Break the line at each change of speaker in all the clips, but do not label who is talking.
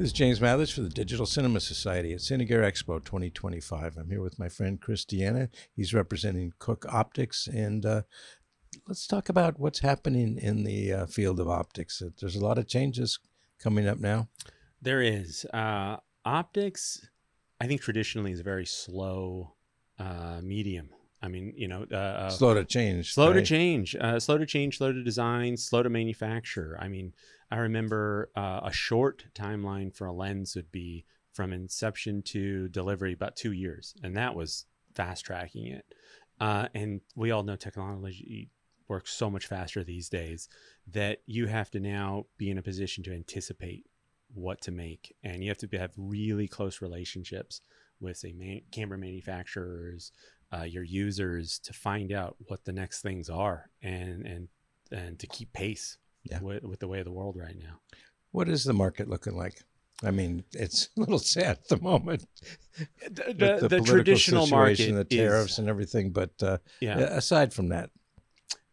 This is James Mathers for the Digital Cinema Society at Cine Gear Expo 2025. I'm here with my friend Chris Deanna. He's representing Cooke Optics, and let's talk about what's happening in the field of optics. There's a lot of changes coming up now.
There is. Optics, I think traditionally is a very slow medium. I mean,
Slow to change.
slow to
right?
change, slow to change, slow to design, slow to manufacture. I mean, I remember a short timeline for a lens would be from inception to delivery about 2 years, and that was fast tracking it. And we all know technology works so much faster these days that you have to now be in a position to anticipate what to make, and you have to have really close relationships with, say, camera manufacturers, your users, to find out what the next things are, and to keep pace with the way of the world right now.
What is the market looking like? I mean, it's a little sad at the moment with the political
traditional
situation,
market
the tariffs and everything. But aside from that,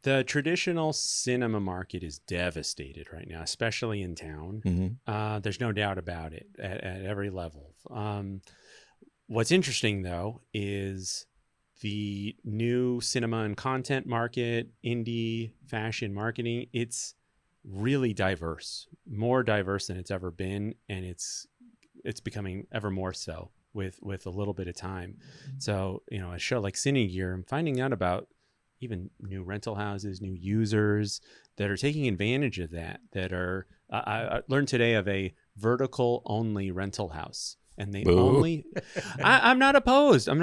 the traditional cinema market is devastated right now, especially in town. There's no doubt about it at every level. What's interesting, though, is the new cinema and content market, indie fashion marketing. It's really diverse, more diverse than it's ever been, and it's becoming ever more so with a little bit of time. So, a show like Cine Gear, I'm finding out about even new rental houses, new users that are taking advantage of that are, I learned today of a vertical only rental house, and they only, I'm not opposed. Like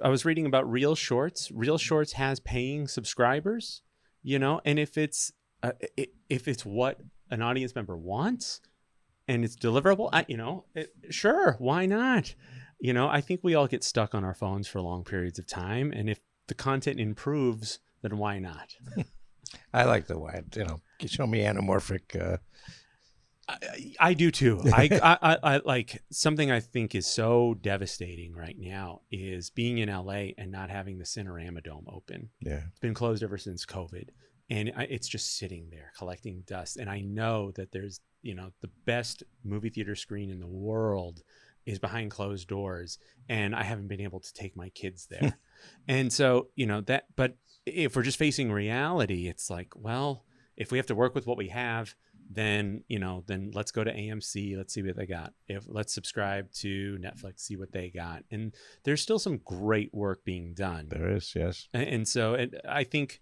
I was reading about Real Shorts has paying subscribers, and if it's what an audience member wants and it's deliverable, sure, why not? I think we all get stuck on our phones for long periods of time, and if the content improves, then why not?
I like the wide. Show me anamorphic.
I do too. I like, something I think is so devastating right now is being in LA and not having the Cinerama Dome open.
Yeah,
it's been closed ever since COVID, and it's just sitting there collecting dust. And I know that there's, the best movie theater screen in the world is behind closed doors, and I haven't been able to take my kids there. And so, but if we're just facing reality, it's like, well, if we have to work with what we have, then let's go to AMC, let's see what they got. Let's subscribe to Netflix, see what they got. And there's still some great work being done.
There is, yes.
And so I think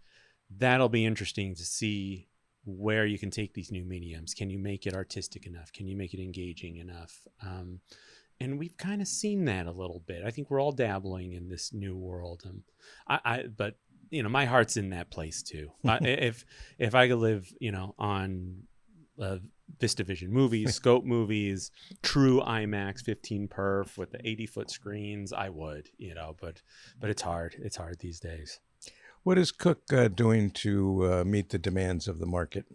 that'll be interesting to see where you can take these new mediums. Can you make it artistic enough? Can you make it engaging enough? And we've kind of seen that a little bit. I think we're all dabbling in this new world. But my heart's in that place too. If I could live, on VistaVision movies, scope movies, true IMAX 15 perf with the 80-foot screens, I would, but it's hard. It's hard these days.
What is Cooke doing to meet the demands of the market?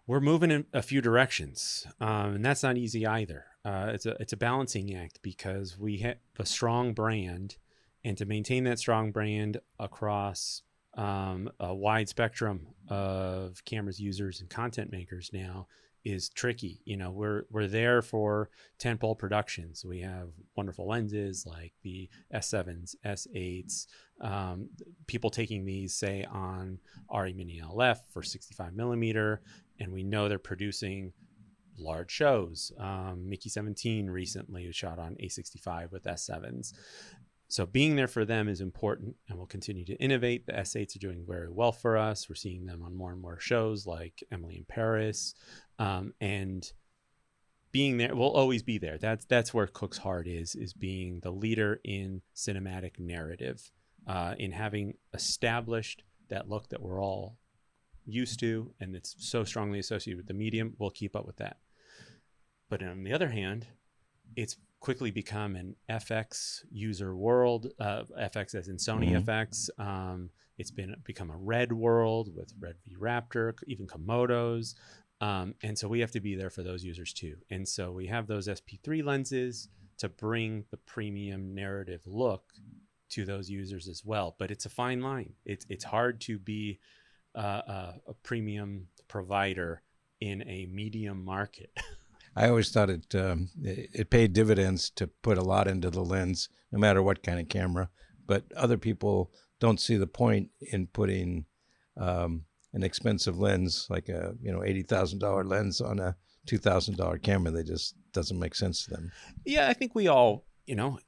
We're moving in a few directions, and that's not easy either. It's a balancing act, because we have a strong brand, and to maintain that strong brand across a wide spectrum of cameras, users, and content makers now is tricky. We're there for tentpole productions. We have wonderful lenses like the S7s, S8s, people taking these, say, on RE Mini LF for 65 millimeter, and we know they're producing large shows. Mickey 17 recently was shot on A65 with S7s. So being there for them is important, and we'll continue to innovate. The S8s are doing very well for us. We're seeing them on more and more shows like Emily in Paris. And being there, we'll always be there. That's where Cooke's heart is being the leader in cinematic narrative, in having established that look that we're all used to, and it's so strongly associated with the medium. We'll keep up with that. But on the other hand, it's quickly become an FX user world, FX as in Sony FX. It's become a red world with Red V Raptor, even Komodos. And so we have to be there for those users too. And so we have those SP3 lenses to bring the premium narrative look to those users as well. But it's a fine line. It's hard to be a premium provider in a medium market.
I always thought it paid dividends to put a lot into the lens, no matter what kind of camera. But other people don't see the point in putting an expensive lens, like a $80,000 lens, on a $2,000 camera. They just doesn't make sense to them.
Yeah, I think we all go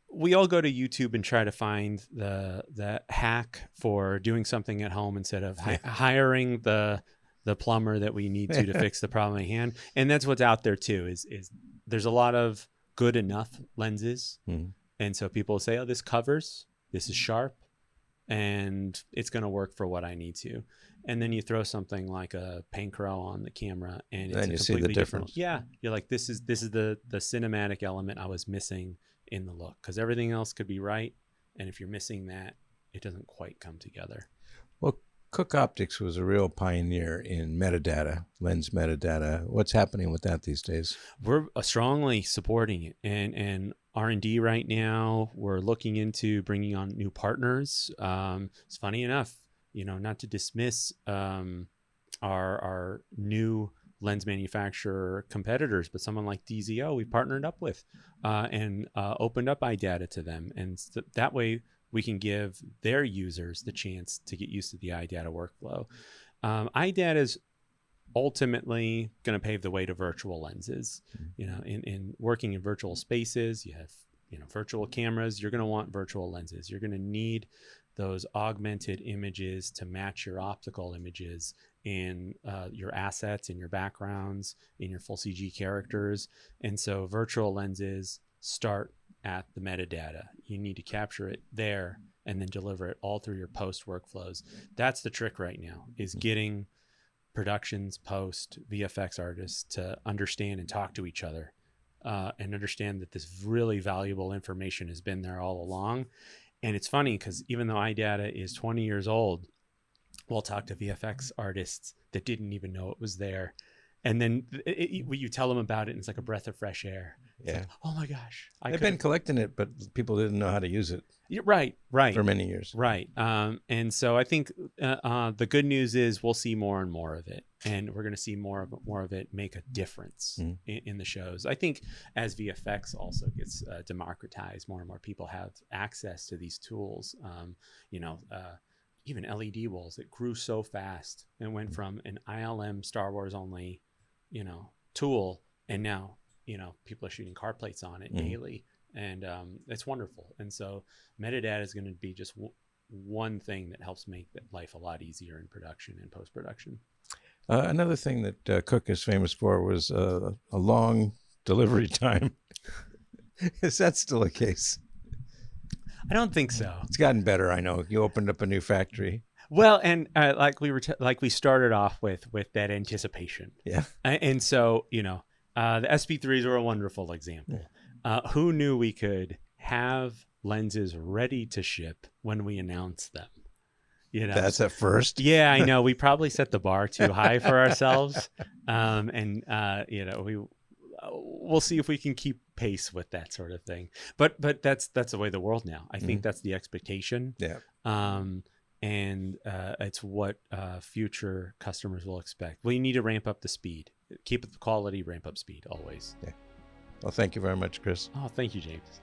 to YouTube and try to find the hack for doing something at home instead of hiring the plumber that we need to fix the problem at hand. And that's what's out there too, is there's a lot of good enough lenses. And so people say, oh, this covers, this is sharp, and it's going to work for what I need to. And then you throw something like a Pancro on the camera, and it's
you
a
see the
completely different.
difference.
Yeah, you're like, this is the cinematic element I was missing in the look, because everything else could be right, and if you're missing that, it doesn't quite come together.
Well, Cooke Optics was a real pioneer in metadata, lens metadata. What's happening with that these days?
We're strongly supporting it, and R&D right now. We're looking into bringing on new partners. It's funny enough, not to dismiss our new lens manufacturer competitors, but someone like DZO we partnered up with and opened up iData to them, and that way we can give their users the chance to get used to the iData workflow. iData is ultimately going to pave the way to virtual lenses. In working in virtual spaces, you have virtual cameras. You're going to want virtual lenses. You're going to need those augmented images to match your optical images in your assets, in your backgrounds, in your full CG characters. And so virtual lenses start at the metadata. You need to capture it there and then deliver it all through your post workflows. That's the trick right now, is getting productions, post, VFX artists to understand and talk to each other and understand that this really valuable information has been there all along. And it's funny because even though iData is 20 years old, we'll talk to VFX artists that didn't even know it was there. And then you tell them about it, and it's like a breath of fresh air. It's like, oh my gosh.
They've been collecting it, but people didn't know how to use it.
Right.
For many years.
Right. And so I think the good news is we'll see more and more of it, and we're going to see more of it make a difference in the shows. I think as VFX also gets democratized, more and more people have access to these tools. Even LED walls, it grew so fast and went from an ILM Star Wars only, tool, and now, people are shooting car plates on it daily, and it's wonderful. And so metadata is going to be just one thing that helps make life a lot easier in production and post-production.
Another thing that Cooke is famous for was a long delivery time. Is that still the case?
I don't think so.
It's gotten better. I know you opened up a new factory.
Well, and like we started off with that anticipation.
Yeah.
And so, the SP3s are a wonderful example. Yeah. Who knew we could have lenses ready to ship when we announced them?
That's a first.
Yeah, I know. We probably set the bar too high for ourselves. We'll see if we can keep pace with that sort of thing. But that's the way of the world now. I think that's the expectation.
Yeah.
And it's what future customers will expect. Well, you need to ramp up the speed. Keep the quality, ramp up speed always.
Yeah. Well, thank you very much, Chris.
Oh, thank you, James.